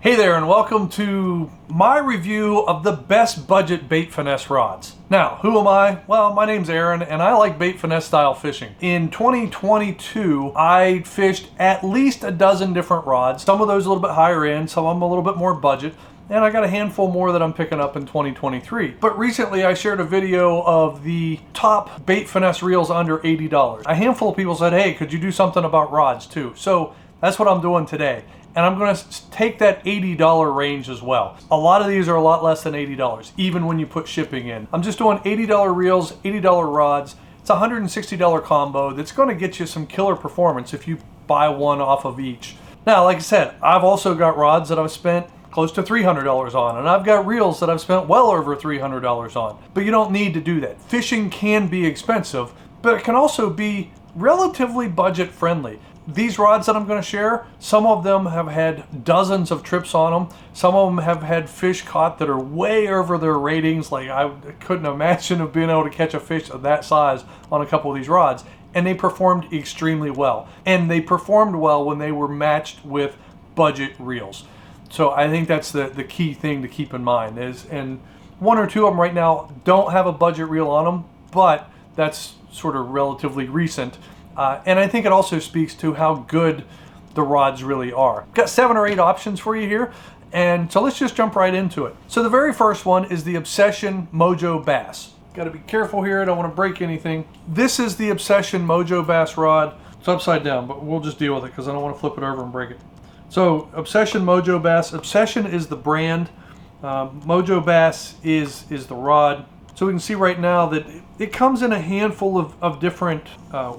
Hey there, and welcome to my review of the best budget bait finesse rods. Now, who am I? Well, my name's Aaron, and I like bait finesse style fishing. In 2022, I fished at least a dozen different rods. Some of those a little bit higher end, some of them a little bit more budget, and I got a handful more that I'm picking up in 2023. But recently I shared a video of the top bait finesse reels under $80. A handful of people said, hey, could you do something about rods too? So that's what I'm doing today. And I'm going to take that $80 range as well. A lot of these are a lot less than $80, even when you put shipping in. I'm just doing $80 reels, $80 rods. It's a $160 combo that's going to get you some killer performance if you buy one off of each. Now, like I said, I've also got rods that I've spent close to $300 on, and I've got reels that I've spent well over $300 on. But you don't need to do that. Fishing can be expensive, but it can also be relatively budget friendly. These rods that I'm going to share, some of them have had dozens of trips on them. Some of them have had fish caught that are way over their ratings. Like I couldn't imagine of being able to catch a fish of that size on a couple of these rods. And they performed extremely well. And they performed well when they were matched with budget reels. So I think that's the key thing to keep in mind and one or two of them right now don't have a budget reel on them, but that's sort of relatively recent. And I think it also speaks to how good the rods really are. Got 7 or 8 options for you here, and so let's just jump right into it. So the very first one is the Obsession Mojo Bass. Got to be careful here, I don't want to break anything. This is the Obsession Mojo Bass rod. It's upside down, but we'll just deal with it because I don't want to flip it over and break it. So Obsession Mojo Bass. Obsession is the brand. Mojo Bass is the rod. So we can see right now that it comes in a handful of different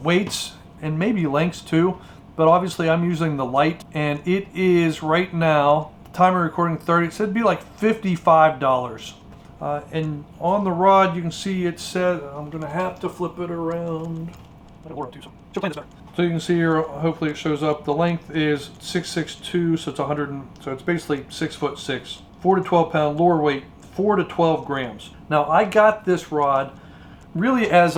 weights and maybe lengths too, but obviously I'm using the light, and it is right now, time of recording 30, it said it'd be like $55. And on the rod you can see it said, I'm gonna have to flip it around. So you can see here, hopefully it shows up, the length is 6'6", so it's basically 6'6", 4 to 12 pound lure weight, 4 to 12 grams. Now I got this rod really as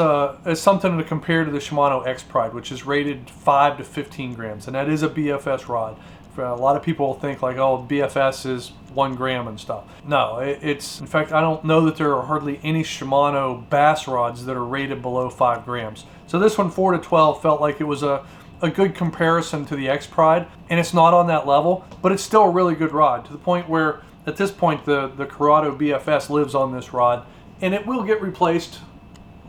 something to compare to the Shimano X Pride, which is rated 5 to 15 grams, and that is a BFS rod. For a lot of people think like, oh, BFS is 1 gram and stuff. No, it's, in fact, I don't know that there are hardly any Shimano bass rods that are rated below 5 grams. So this one, 4 to 12, felt like it was a good comparison to the X Pride, and it's not on that level, but it's still a really good rod, to the point where at this point the Corrado BFS lives on this rod, and it will get replaced,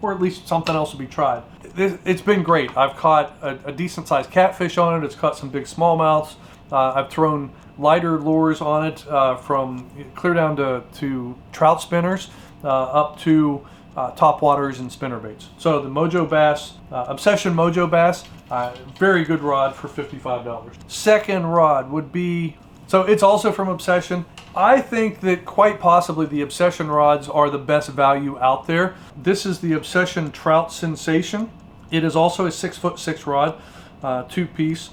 or at least something else will be tried. It's been great. I've caught a decent sized catfish on it. It's caught some big smallmouths. I've thrown lighter lures on it, from clear down to trout spinners up to topwaters and spinnerbaits. So the Mojo Bass, Obsession Mojo Bass, very good rod for $55. Second rod would be, so it's also from Obsession. I think that quite possibly the Obsession rods are the best value out there. This is the Obsession Trout Sensation. It is also a 6'6" rod, 2-piece.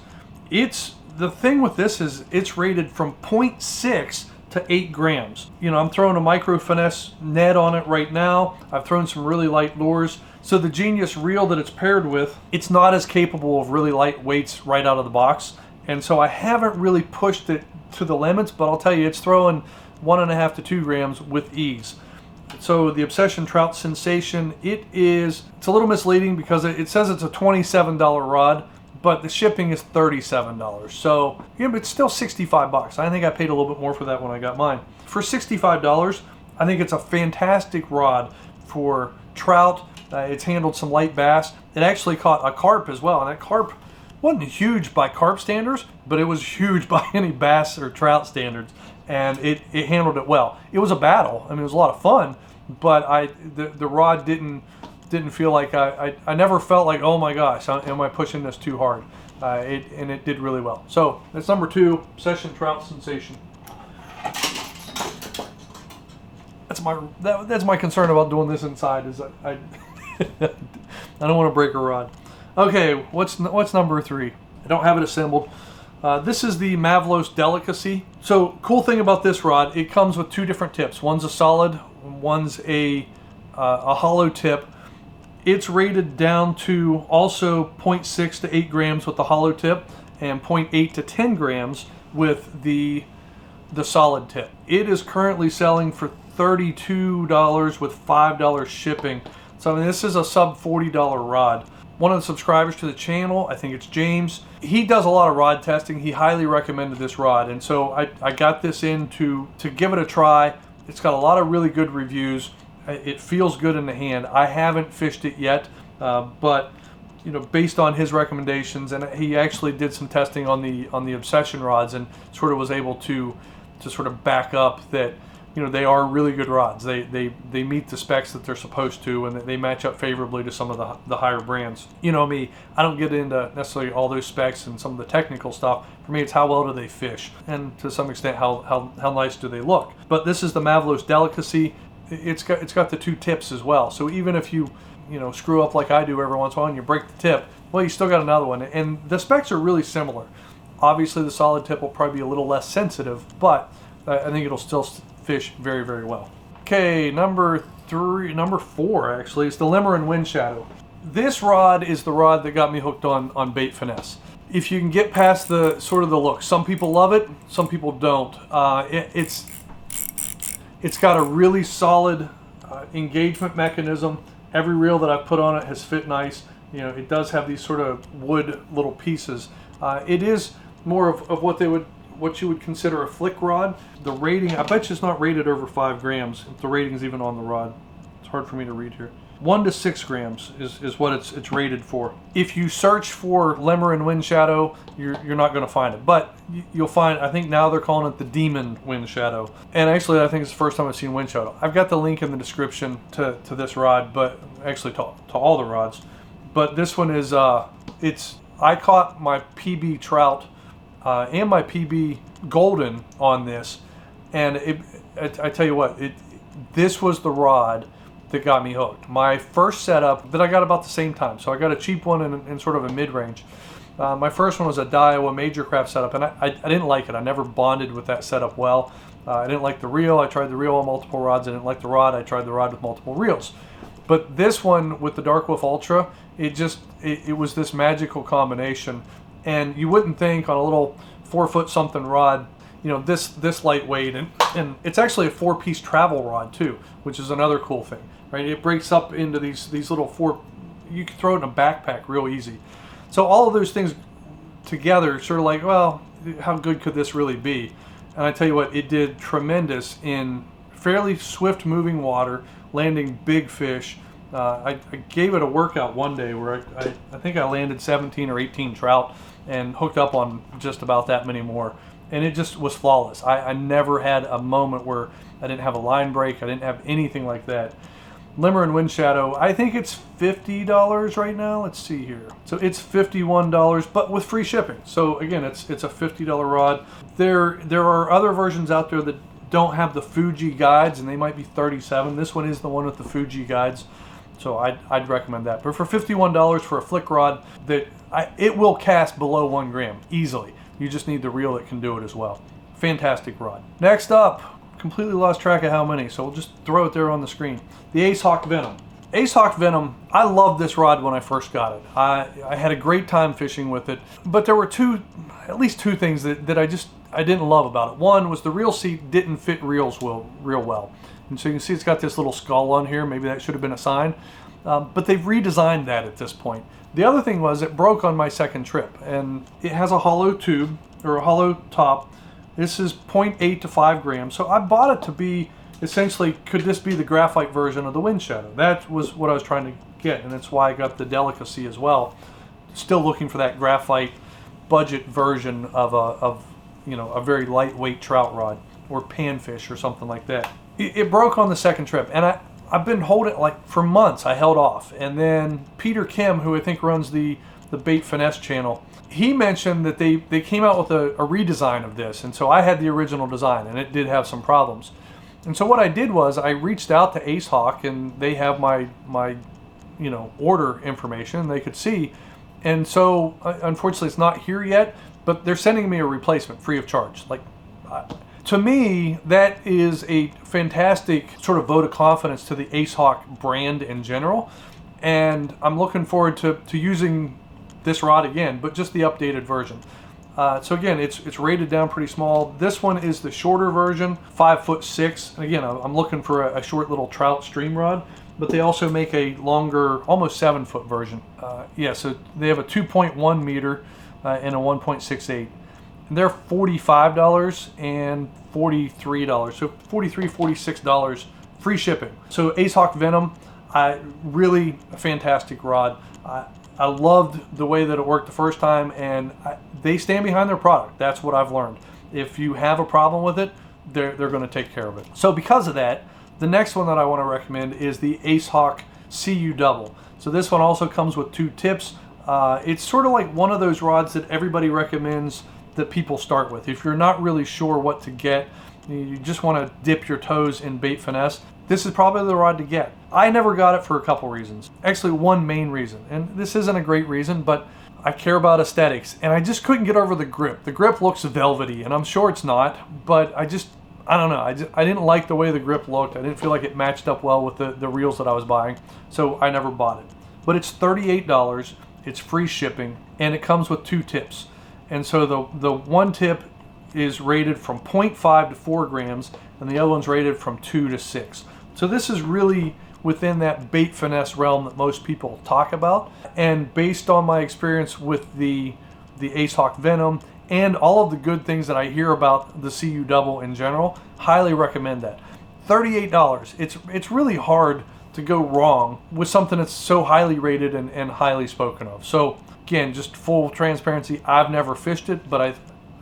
The thing with this is it's rated from 0.6 to 8 grams. You know, I'm throwing a micro finesse net on it right now. I've thrown some really light lures. So the Genius reel that it's paired with, it's not as capable of really light weights right out of the box. And so I haven't really pushed it to the limits, but I'll tell you, it's throwing 1.5 to 2 grams with ease. So the Obsession Trout Sensation, it's a little misleading because it says it's a $27 rod, but the shipping is $37. So yeah, but it's still $65. I think I paid a little bit more for that when I got mine. For $65, I think it's a fantastic rod for trout. It's handled some light bass. It actually caught a carp as well, and that carp wasn't huge by carp standards, but it was huge by any bass or trout standards, and it handled it well. It was a battle. I mean, it was a lot of fun, but the rod didn't feel like I never felt like, oh my gosh, am I pushing this too hard? And it did really well. So that's number 2, Obsession Trout Sensation. That's my concern about doing this inside, is I don't want to break a rod. Okay, what's number 3? I don't have it assembled. This is the Mavlos Delicacy. So cool thing about this rod, it comes with 2 different tips. One's a solid, one's a hollow tip. It's rated down to also 0.6 to 8 grams with the hollow tip, and 0.8 to 10 grams with the the solid tip. It is currently selling for $32 with $5 shipping. So I mean, this is a sub $40 rod. One of the subscribers to the channel, I think it's James, he does a lot of rod testing. He highly recommended this rod, and so I got this in to give it a try. It's got a lot of really good reviews. It feels good in the hand. I haven't fished it yet, but you know, based on his recommendations, and he actually did some testing on the Obsession rods and sort of was able to sort of back up that, you know, they are really good rods. They meet the specs that they're supposed to, and they match up favorably to some of the higher brands. You know me, I don't get into necessarily all those specs and some of the technical stuff. For me, it's how well do they fish, and to some extent how nice do they look. But this is the Mavlos Delicacy. It's got the two tips as well. So even if you know, screw up like I do every once in a while and you break the tip, well, you still got another one. And the specs are really similar. Obviously, the solid tip will probably be a little less sensitive, but I think it'll still fish very, very well. Okay, number 4 actually is the remebrr and Windshadow. This rod is the rod that got me hooked on bait finesse. If you can get past the sort of the look, some people love it, some people don't. It's got a really solid engagement mechanism. Every reel that I've put on it has fit nice. You know, it does have these sort of wood little pieces. It is more of what you would consider a flick rod. The rating, I bet you it's not rated over 5 grams. If the rating's even on the rod, it's hard for me to read here. 1 to 6 grams is what it's rated for. If you search for remebrr and Windshadow, you're not going to find it. But you'll find, I think now they're calling it the Demon Windshadow. And actually, I think it's the first time I've seen Windshadow. I've got the link in the description to this rod, but actually to all the rods. But this one is, I caught my PB Trout and my PB Golden on this. And I tell you what, this was the rod that got me hooked. My first setup that I got about the same time, so I got a cheap one in sort of a mid-range. My first one was a Daiwa Major Craft setup, and I didn't like it. I never bonded with that setup well. I didn't like the reel. I tried the reel on multiple rods. I didn't like the rod. I tried the rod with multiple reels. But this one with the Dark Wolf Ultra, it was this magical combination. And you wouldn't think on a little 4-foot something rod, you know, this lightweight, and it's actually a 4-piece travel rod too, which is another cool thing, right? It breaks up into these little 4. You can throw it in a backpack real easy. So all of those things together, sort of like, well, how good could this really be? And I tell you what, it did tremendous in fairly swift moving water, landing big fish. I gave it a workout one day where I think I landed 17 or 18 trout and hooked up on just about that many more. And it just was flawless. I never had a moment where I didn't have a line break. I didn't have anything like that. remebrr and Windshadow, I think it's $50 right now. Let's see here. So it's $51, but with free shipping. So again, it's a $50 rod. There are other versions out there that don't have the Fuji guides, and they might be $37. This one is the one with the Fuji guides. So I'd recommend that. But for $51 for a flick rod, it will cast below 1 gram easily. You just need the reel that can do it as well. Fantastic rod. Next up, completely lost track of how many, so we'll just throw it there on the screen. The Ace Hawk Venom. Ace Hawk Venom, I loved this rod when I first got it. I had a great time fishing with it, but there were at least two things that I didn't love about it. One was the reel seat didn't fit real well. And so you can see it's got this little skull on here. Maybe that should have been a sign. But they've redesigned that at this point. The other thing was it broke on my second trip, and it has a hollow tube, or a hollow top. This is 0.8 to 5 grams. So I bought it to be essentially, could this be the graphite version of the Windshadow? That was what I was trying to get, and that's why I got the Delicacy as well. Still looking for that graphite budget version of a very lightweight trout rod or panfish or something like that. It broke on the second trip, and I've been holding it like for months. I held off, and then Peter Kim, who I think runs the Bait Finesse channel, he mentioned that they came out with a redesign of this, and so I had the original design, and it did have some problems. And so what I did was I reached out to Ace Hawk, and they have my order information. They could see, and so unfortunately it's not here yet, but they're sending me a replacement free of charge. To me, that is a fantastic sort of vote of confidence to the Ace Hawk brand in general, and I'm looking forward to using this rod again, but just the updated version. So again, it's rated down pretty small. This one is the shorter version, 5'6". And again, I'm looking for a short little trout stream rod, but they also make a longer, almost 7-foot version. Yeah, so they have a 2.1 meter and a 1.68. And they're $45 and $43. So $43, $46, free shipping. So Ace Hawk Venom, really a fantastic rod. I loved the way that it worked the first time, and they stand behind their product. That's what I've learned. If you have a problem with it, they're going to take care of it. So because of that, the next one that I want to recommend is the Ace Hawk CU Double. So this one also comes with 2 tips. It's sort of like one of those rods that everybody recommends that people start with. If you're not really sure what to get, you just want to dip your toes in bait finesse, this is probably the rod to get. I never got it for a couple reasons. Actually, one main reason, and this isn't a great reason, but I care about aesthetics, and I just couldn't get over the grip. The grip looks velvety, and I'm sure it's not, but I don't know. I didn't like the way the grip looked. I didn't feel like it matched up well with the reels that I was buying, so I never bought it. But it's $38, it's free shipping, and it comes with 2 tips. And so the one tip is rated from 0.5 to 4 grams, and the other one's rated from 2 to 6. So this is really within that bait finesse realm that most people talk about. And based on my experience with the Ace Hawk Venom and all of the good things that I hear about the CU Double in general, highly recommend that. $38, it's really hard to go wrong with something that's so highly rated and highly spoken of. So again, just full transparency, I've never fished it, but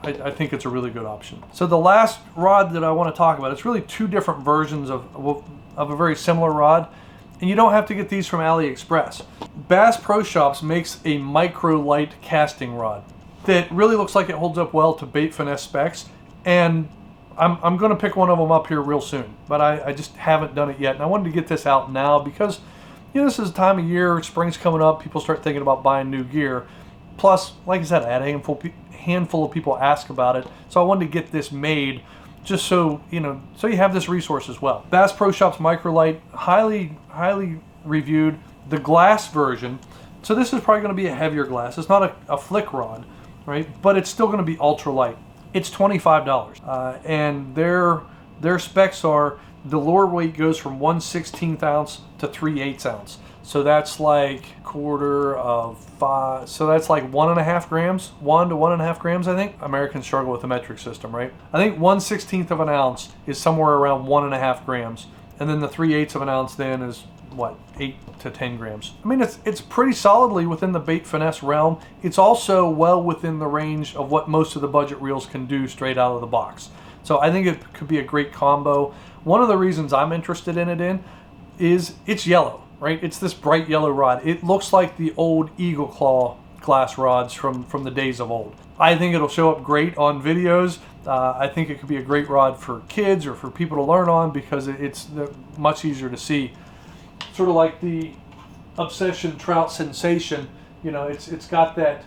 I think it's a really good option. So the last rod that I want to talk about, it's really 2 different versions of a very similar rod, and you don't have to get these from AliExpress. Bass Pro Shops makes a Microlite casting rod that really looks like it holds up well to bait finesse specs, and I'm going to pick one of them up here real soon, but I just haven't done it yet, and I wanted to get this out now because, you know, this is the time of year, spring's coming up, people start thinking about buying new gear. Plus, like I said, I had a handful of people ask about it, so I wanted to get this made just so, you know, so you have this resource as well. Bass Pro Shops Microlite, highly reviewed. The glass version, so this is probably going to be a heavier glass. It's not a flick rod, right? But it's still going to be ultra light. It's $25, and their specs are the lure weight goes from 1/16 ounce to 3/8 ounce. So that's like quarter of 5. So that's like 1.5 grams, 1 to 1.5 grams, I think. Americans struggle with the metric system, right? I think 1/16 of an ounce is somewhere around 1.5 grams. And then the 3/8 of an ounce then is what, 8 to 10 grams. I mean, it's pretty solidly within the bait finesse realm. It's also well within the range of what most of the budget reels can do straight out of the box. So I think it could be a great combo. One of the reasons I'm interested in it is it's yellow. Right, it's this bright yellow rod. It looks like the old Eagle Claw glass rods from the days of old. I think it'll show up great on videos. I think it could be a great rod for kids or for people to learn on because it's much easier to see. Sort of like the Obsession Trout Sensation. You know, it's got that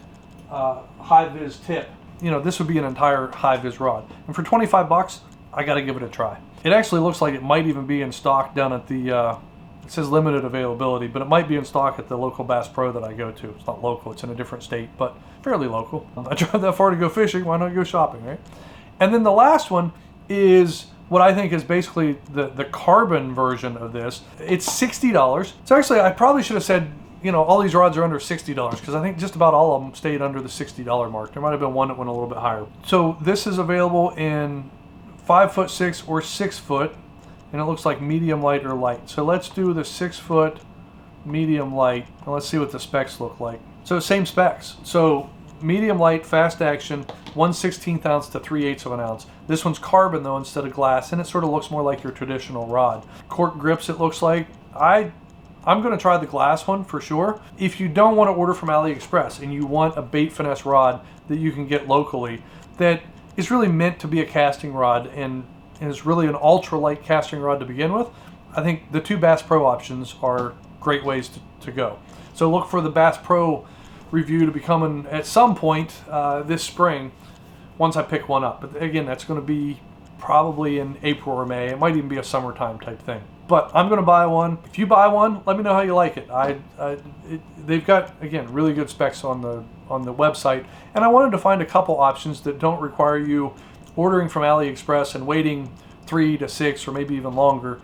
high vis tip. You know, this would be an entire high vis rod. And for 25 bucks, I got to give it a try. It actually looks like it might even be in stock down at the. It says limited availability, but it might be in stock at the local Bass Pro that I go to. It's not local, it's in a different state, but fairly local. I drive that far to go fishing, why not go shopping, right? And then the last one is what I think is basically the carbon version of this. It's $60. So actually, I probably should have said, you know, all these rods are under $60 because I think just about all of them stayed under the $60 mark. There might have been one that went a little bit higher. So this is available in 5'6" or 6 foot. And it looks like medium light or light. So let's do the 6 foot medium light, and let's see what the specs look like. So same specs. So medium light, fast action, 1/16 ounce to 3/8 of an ounce. This one's carbon though instead of glass, and it sort of looks more like your traditional rod. Cork grips, it looks like. I'm going to try the glass one for sure. If you don't want to order from AliExpress and you want a bait finesse rod that you can get locally, that is really meant to be a casting rod and is really an ultralight casting rod to begin with, I think the 2 Bass Pro options are great ways to go. So look for the Bass Pro review to be coming at some point this spring once I pick one up. But again, that's going to be probably in April or May. It might even be a summertime type thing. But I'm going to buy one. If you buy one, let me know how you like it. They've got, again, really good specs on on the website, and I wanted to find a couple options that don't require you ordering from AliExpress and waiting 3 to 6 or maybe even longer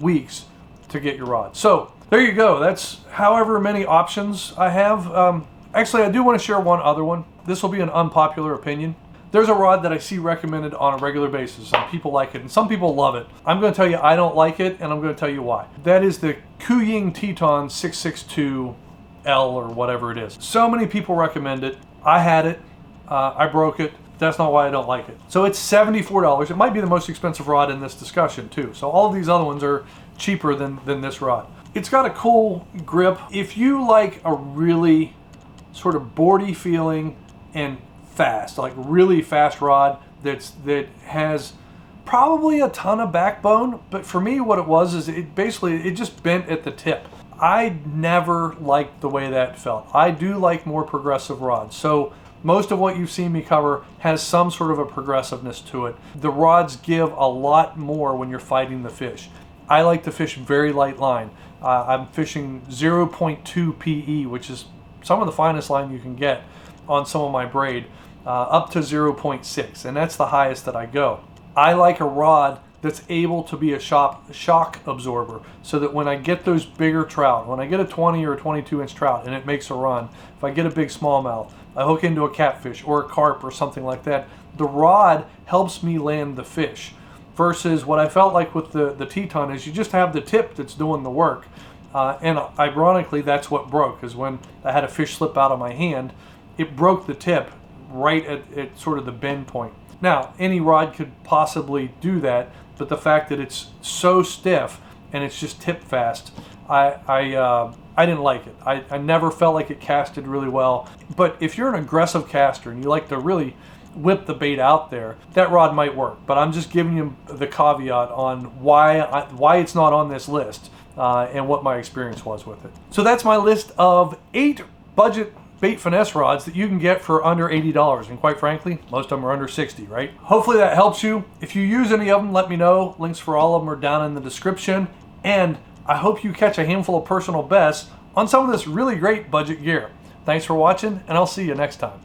weeks to get your rod. So there you go. That's however many options I have. Actually, I do want to share one other one. This will be an unpopular opinion. There's a rod that I see recommended on a regular basis, and people like it, and some people love it. I'm going to tell you I don't like it, and I'm going to tell you why. That is the Kuying Teton 662L or whatever it is. So many people recommend it. I had it. I broke it. That's not why I don't like it. So it's $74. It might be the most expensive rod in this discussion too. So all of these other ones are cheaper than this rod. It's got a cool grip. If you like a really sort of boardy feeling and fast, like really fast rod that has probably a ton of backbone, but for me what it was is it just bent at the tip. I never liked the way that felt. I do like more progressive rods. So most of what you've seen me cover has some sort of a progressiveness to it. The rods give a lot more when you're fighting the fish. I like to fish very light line. I'm fishing 0.2 PE, which is some of the finest line you can get on some of my braid, up to 0.6, and that's the highest that I go. I like a rod that's able to be a shock absorber, so that when I get those bigger trout, when I get a 20 or a 22 inch trout and it makes a run, if I get a big smallmouth, I hook into a catfish or a carp or something like that, the rod helps me land the fish. Versus what I felt like with the Teton is you just have the tip that's doing the work. And ironically, that's what broke, is when I had a fish slip out of my hand, it broke the tip right at sort of the bend point. Now, any rod could possibly do that, but the fact that it's so stiff and it's just tip fast, I didn't like it. I never felt like it casted really well. But if you're an aggressive caster and you like to really whip the bait out there, that rod might work. But I'm just giving you the caveat on why it's not on this list and what my experience was with it. So that's my list of 8 budget bait finesse rods that you can get for under $80, and quite frankly, most of them are under 60, right? Hopefully that helps you. If you use any of them, let me know. Links for all of them are down in the description, and I hope you catch a handful of personal bests on some of this really great budget gear. Thanks for watching, and I'll see you next time.